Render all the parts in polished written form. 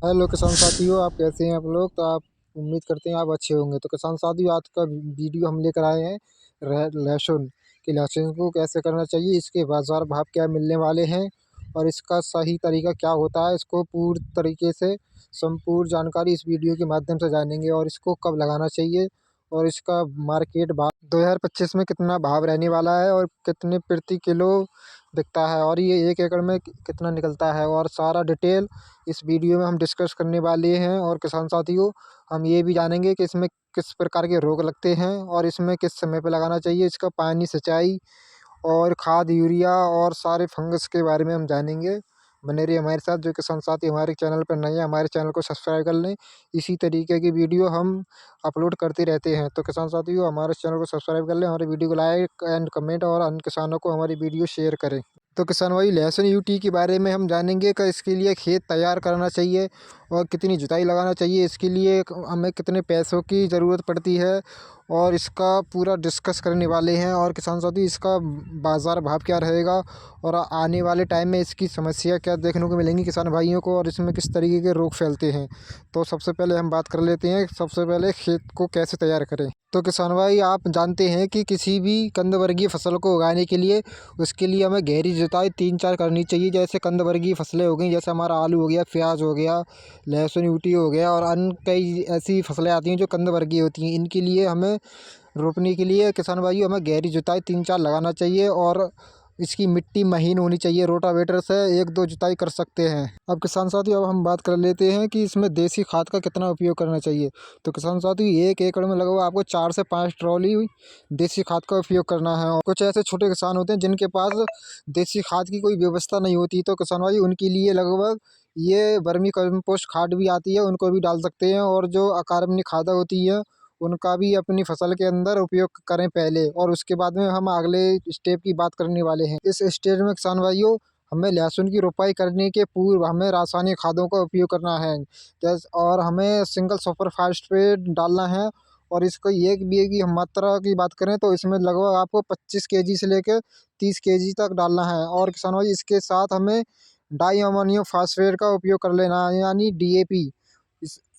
Hello किसान साथियों, आप कैसे हैं आप लोग। तो आप उम्मीद करते हैं आप अच्छे होंगे। तो किसान साथियों, आज का वीडियो हम लेकर आए हैं लहसुन कि लहसुन को कैसे करना चाहिए, इसके बाजार भाव क्या मिलने वाले हैं और इसका सही तरीका क्या होता है। इसको पूरी तरीके से संपूर्ण जानकारी इस वीडियो के माध्यम से जानेंगे और इसको कब लगाना चाहिए और इसका मार्केट भाव 2025 में कितना भाव रहने वाला है और कितने प्रति किलो बिकता है और ये 1 एकड़ में कितना निकलता है और सारा डिटेल इस वीडियो में हम डिस्कस करने वाले हैं। और किसान साथियों, हम ये भी जानेंगे कि इसमें किस प्रकार के रोग लगते हैं और इसमें किस समय पे लगाना चाहिए, इसका पानी, सिंचाई और खाद, यूरिया और सारे फंगस के बारे में हम जानेंगे। बने रहिए हमारे साथ। जो किसान साथी हमारे चैनल पर नए हैं, हमारे चैनल को सब्सक्राइब कर लें। इसी तरीके की वीडियो हम अपलोड करते रहते हैं। तो किसान साथियों, हमारे चैनल को सब्सक्राइब कर लें, हमारी वीडियो को लाइक एंड कमेंट और अन्य किसानों को हमारी वीडियो शेयर करें। तो किसान भाई, लहसुन यूटी के बारे में हम जानेंगे कि इसके लिए खेत तैयार करना चाहिए और कितनी जुताई लगाना चाहिए, इसके लिए हमें कितने पैसों की ज़रूरत पड़ती है और इसका पूरा डिस्कस करने वाले हैं। और किसान साथी, इसका बाज़ार भाव क्या रहेगा और आने वाले टाइम में इसकी समस्या क्या देखने को मिलेंगी किसान भाइयों को और इसमें किस तरीके के रोग फैलते हैं। तो सबसे पहले हम बात कर लेते हैं, सबसे पहले खेत को कैसे तैयार करें। तो किसान भाई, आप जानते हैं कि किसी भी कंद वर्गीय फसल को उगाने के लिए उसके लिए हमें गहरी जुताई 3-4 करनी चाहिए। जैसे कंद वर्गीय फसलें हो गई, जैसे हमारा आलू हो गया, प्याज हो गया, लहसुन यूटी हो गया और अन्य कई ऐसी फसलें आती हैं जो कंद वर्गीय होती हैं। इनके लिए हमें रोपने के लिए किसान भाइयों हमें गहरी जुताई 3-4 लगाना चाहिए और इसकी मिट्टी महीन होनी चाहिए। रोटावेटर से 1-2 जुताई कर सकते हैं। अब किसान साथियों, अब हम बात कर लेते हैं कि इसमें देसी खाद का कितना उपयोग करना चाहिए। तो किसान साथियों, 1 एकड़ में लगभग आपको 4 से 5 ट्रॉली देसी खाद का उपयोग करना है। और कुछ ऐसे छोटे किसान होते हैं जिनके पास देसी खाद की कोई व्यवस्था नहीं होती, तो किसान भाई उनके लिए लगभग ये वर्मी कंपोस्ट खाद भी आती है, उनको भी डाल सकते हैं। और जो अकार्बनिक खाद होती है उनका भी अपनी फसल के अंदर उपयोग करें पहले, और उसके बाद में हम अगले स्टेप की बात करने वाले हैं। इस स्टेज में किसान भाइयों, हमें लहसुन की रोपाई करने के पूर्व हमें रासायनिक खादों का उपयोग करना है। जैसे और हमें सिंगल सुपर फास्फेट डालना है। और इसको 1 बीघे की हम मात्रा की बात करें तो इसमें लगभग आपको 25 केजी से लेकर 30 केजी तक डालना है। और किसान भाई, इसके साथ हमें डाई अमोनियम फास्फेट का उपयोग कर लेना है, यानी DAP।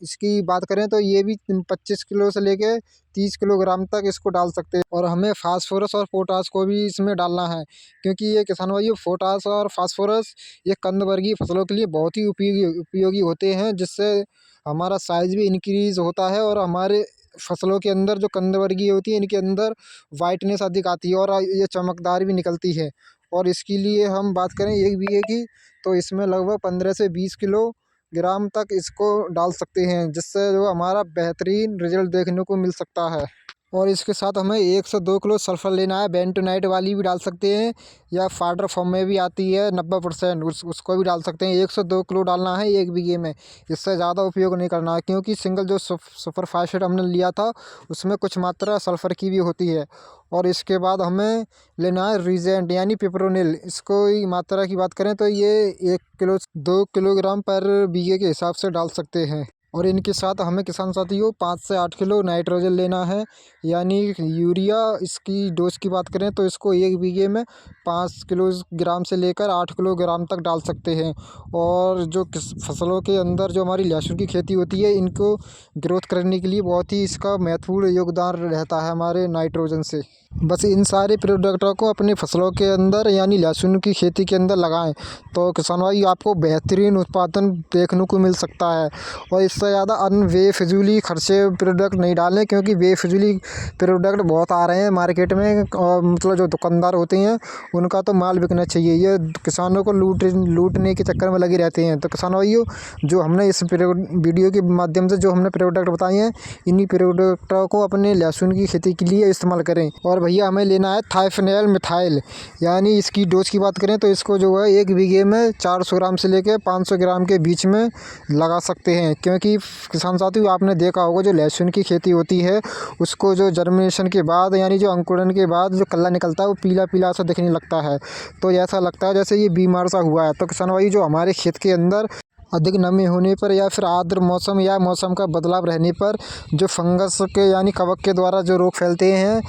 इसकी बात करें तो ये भी 25 किलो से लेके 30 किलोग्राम तक इसको डाल सकते हैं। और हमें फास्फोरस और पोटास को भी इसमें डालना है, क्योंकि ये किसान भाइयों पोटास और फास्फोरस ये कंद वर्गीय फसलों के लिए बहुत ही उपयोगी होते हैं, जिससे हमारा साइज भी इंक्रीज होता है और हमारे फसलों के अंदर जो कंद वर्गीय होती है इनके अंदर वाइटनेस अधिक आती है और ये चमकदार भी निकलती है। और इसके लिए हम बात करें 1 बीघे की, तो इसमें लगभग 15 से 20 किलो ग्राम तक इसको डाल सकते हैं, जिससे जो हमारा बेहतरीन रिजल्ट देखने को मिल सकता है। और इसके साथ हमें 1 से 2 किलो सल्फर लेना है। बेंटोनाइट वाली भी डाल सकते हैं या पाउडर फॉर्म में भी आती है 90%, उसको भी डाल सकते हैं। 1 से 2 किलो डालना है 1 बीघे में, इससे ज़्यादा उपयोग नहीं करना है, क्योंकि सिंगल जो सुपर फास्फेट हमने लिया था उसमें कुछ मात्रा सल्फर की भी होती है। और इसके बाद हमें लेना है रीजेंट यानी पिपरोनिल। इसको ही मात्रा की बात करें तो ये 1 किलो 2 किलोग्राम पर बीघे के हिसाब से डाल सकते हैं। और इनके साथ हमें किसान साथियों 5 से 8 किलो नाइट्रोजन लेना है, यानी यूरिया। इसकी डोज की बात करें तो इसको 1 बीघे में 5 किलोग्राम से लेकर 8 किलोग्राम तक डाल सकते हैं। और जो फसलों के अंदर जो हमारी लहसुन की खेती होती है, इनको ग्रोथ करने के लिए बहुत ही इसका महत्वपूर्ण योगदान रहता है हमारे नाइट्रोजन से। बस इन सारे प्रोडक्टों को अपनी फसलों के अंदर यानी लहसुन की खेती के अंदर लगाएं, तो किसान भाई आपको बेहतरीन उत्पादन देखने को मिल सकता है। और इससे ज़्यादा अन्य बेफिजूली खर्चे प्रोडक्ट नहीं डालें, क्योंकि बेफिजूली प्रोडक्ट बहुत आ रहे हैं मार्केट में और मतलब जो दुकानदार होते हैं उनका तो माल बिकना चाहिए, ये किसानों को लूटने के चक्कर में लगे रहते हैं। तो किसान भाइयों, जो हमने इस वीडियो के माध्यम से जो हमने प्रोडक्ट बताए हैं, इन्हीं प्रोडक्टों को अपने लहसुन की खेती के लिए इस्तेमाल करें। और भैया, हमें लेना है थाइफेनेल मिथाइल, यानी इसकी डोज की बात करें तो इसको जो है 1 बीघे में 400 ग्राम से लेकर 500 ग्राम के बीच में लगा सकते हैं। क्योंकि किसान साथियों, आपने देखा होगा जो लहसुन की खेती होती है उसको जो जर्मिनेशन के बाद यानी जो अंकुरण के बाद जो कल्ला निकलता है वो पीला पीला सा दिखने लगता है, तो ऐसा लगता है जैसे ये बीमार सा हुआ है। तो किसान भाई, जो हमारे खेत के अंदर अधिक नमी होने पर या फिर आर्द्र मौसम या मौसम का बदलाव रहने पर जो फंगस के यानी कवक के द्वारा जो रोग फैलते हैं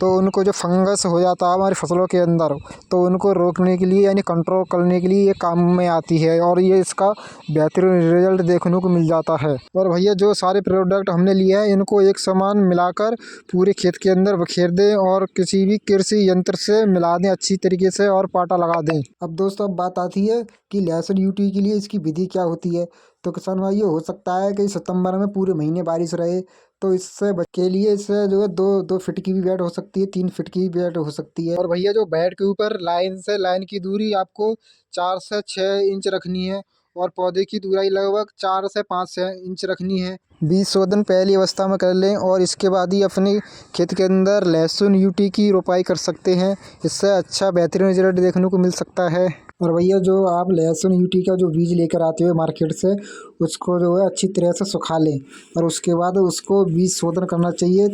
तो उनको जो फंगस हो जाता है हमारी फसलों के अंदर, तो उनको रोकने के लिए यानी कंट्रोल करने के लिए ये काम में आती है और ये इसका बेहतरीन रिजल्ट देखने को मिल जाता है। और भैया जो सारे प्रोडक्ट हमने लिए हैं इनको एक समान मिलाकर पूरे खेत के अंदर बखेर दें और किसी भी कृषि यंत्र से मिला दें अच्छी तरीके से और पाटा लगा दें। अब दोस्तों अब बात आती है कि लहसुन यूटी के लिए इसकी विधि क्या होती है। तो किसान भाई, ये हो सकता है कि सितंबर में पूरे महीने बारिश रहे, तो इससे के लिए इससे जो है 2 फीट की भी बेड हो सकती है, 3 फीट की भी बेड हो सकती है। और भैया जो बेड के ऊपर लाइन से लाइन की दूरी आपको 4 से 6 इंच रखनी है और पौधे की दूरी लगभग 4 से 5 इंच रखनी है। बीज शोधन पहली अवस्था में कर लें और इसके बाद ही अपने खेत के अंदर लहसुन यूटी की रोपाई कर सकते हैं। इससे अच्छा बेहतरीन रिजल्ट देखने को मिल सकता है। और भैया जो आप लहसुन यूटी का जो बीज लेकर आते हो मार्केट से, उसको जो है अच्छी तरह से सुखा लें और उसके बाद उसको बीज शोधन करना चाहिए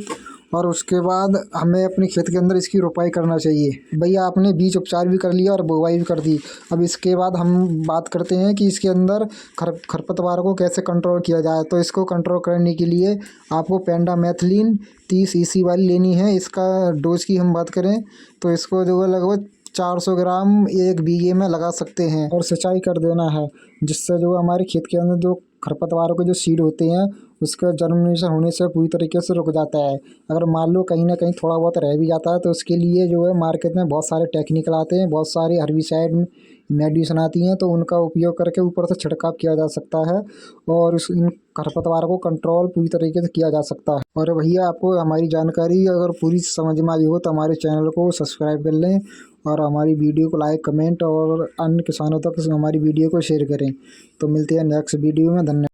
और उसके बाद हमें अपने खेत के अंदर इसकी रोपाई करना चाहिए। भैया आपने बीज उपचार भी कर लिया और बुवाई भी कर दी। अब इसके बाद हम बात करते हैं कि इसके अंदर खरपतवार को कैसे कंट्रोल किया जाए। तो इसको कंट्रोल करने के लिए आपको पेंडामेथलिन 30 EC वाली लेनी है। इसका डोज की हम बात करें तो इसको जो है लगभग 400 ग्राम 1 बीघे में लगा सकते हैं और सिंचाई कर देना है, जिससे जो हमारे खेत के अंदर जो खरपतवारों के जो सीड होते हैं उसका जर्मिनेशन होने से पूरी तरीके से रुक जाता है। अगर मान लो कहीं ना कहीं थोड़ा बहुत रह भी जाता है तो उसके लिए जो है मार्केट में बहुत सारे टेक्निकल आते हैं, बहुत सारी हर्बिसाइड मेडिसिन आती हैं, तो उनका उपयोग करके ऊपर से छिड़काव किया जा सकता है और इन खरपतवार को कंट्रोल पूरी तरीके से किया जा सकता है। और भैया आपको हमारी जानकारी अगर पूरी समझ में आई हो तो हमारे चैनल को सब्सक्राइब कर लें और हमारी वीडियो को लाइक, कमेंट और अन्य किसानों तक हमारी वीडियो को शेयर करें। तो मिलते हैं नेक्स्ट वीडियो में। धन्यवाद।